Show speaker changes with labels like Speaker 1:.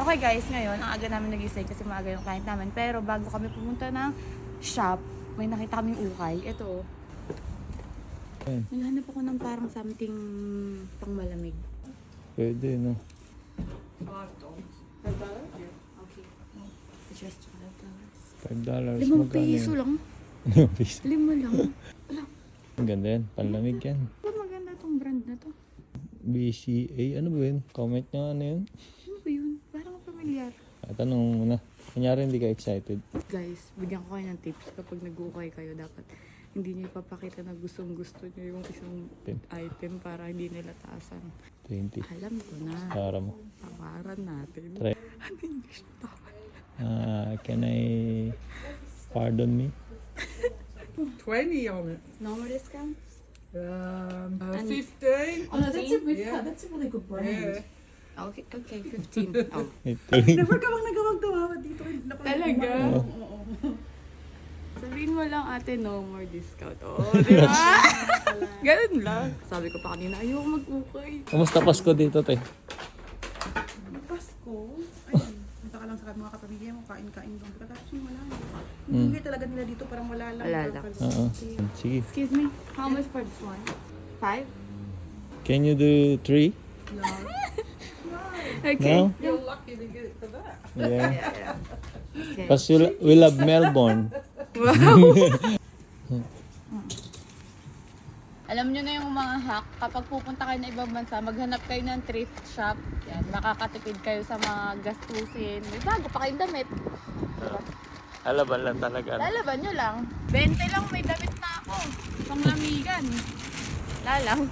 Speaker 1: Okay guys, ngayon, ang aga namin nagising kasi maaga yung client namin. Pero bago kami pumunta ng shop, may nakita kaming ukay. Ito. Naghanap ako ng parang something pang malamig.
Speaker 2: Pwede, no?
Speaker 1: $5? Yeah. Okay. Just $5.
Speaker 2: $5.
Speaker 1: Limang
Speaker 2: Magkano
Speaker 1: piso
Speaker 2: yun?
Speaker 1: lang.
Speaker 2: 5 piso.
Speaker 1: 5 lang.
Speaker 2: Ang ganda yan. Panlamig yan.
Speaker 1: Maganda tong brand na to.
Speaker 2: BCA. Ano ba yun? Comment nyo ano yun?
Speaker 1: Ano ba yun? Parang familiar.
Speaker 2: Tanong muna. Kunyari hindi ka excited.
Speaker 1: Guys, bigyan ko kayo ng tips kapag nag-ukay kayo. Dapat hindi nyo ipapakita na gustong-gusto nyo yung isang item para hindi nila taasan.
Speaker 2: 20.
Speaker 1: Alam ko na.
Speaker 2: Para mo.
Speaker 1: Tawaran natin.
Speaker 2: Try.
Speaker 1: Ano English na tawad?
Speaker 2: Can I pardon me?
Speaker 3: 20 on it.
Speaker 1: No more discount?
Speaker 3: 15.
Speaker 4: Oh, no, that's a really,
Speaker 3: Yeah.
Speaker 4: that's a really good brand.
Speaker 3: Yeah.
Speaker 1: Okay, 15. Oh.
Speaker 3: Never ka bang nagawag tawad dito?
Speaker 1: Talaga? Sabihin mo lang ate, no more discount. Oh, di ba? Ganun lang. Sabi ko pa kanina, ayoko mag-ukay.
Speaker 2: Kamusta Pasko dito, te?
Speaker 3: Pasko? Ayun. Punta ka lang sa mga kapamilya mo, kain-kain doon. Pagkatapos yung wala. Yung hindi talaga nila dito parang wala lang.
Speaker 1: Wala lang.
Speaker 2: Oo. Sige.
Speaker 1: Excuse me, how much for this one? 5?
Speaker 2: Can you do 3?
Speaker 1: Okay.
Speaker 2: No?
Speaker 3: You're lucky to get it for that.
Speaker 2: Yeah.
Speaker 1: Okay.
Speaker 2: Because we love Melbourne.
Speaker 1: Alam nyo na yung mga hack, kapag pupunta kayo na ibang bansa, maghanap kayo ng thrift shop. Yan, makakatipid kayo sa mga gastusin. May bago pa kayong damit.
Speaker 2: Alaban lang talaga.
Speaker 1: Lalaban nyo lang. 20 lang may damit na ako. Panglamigan. Lalang.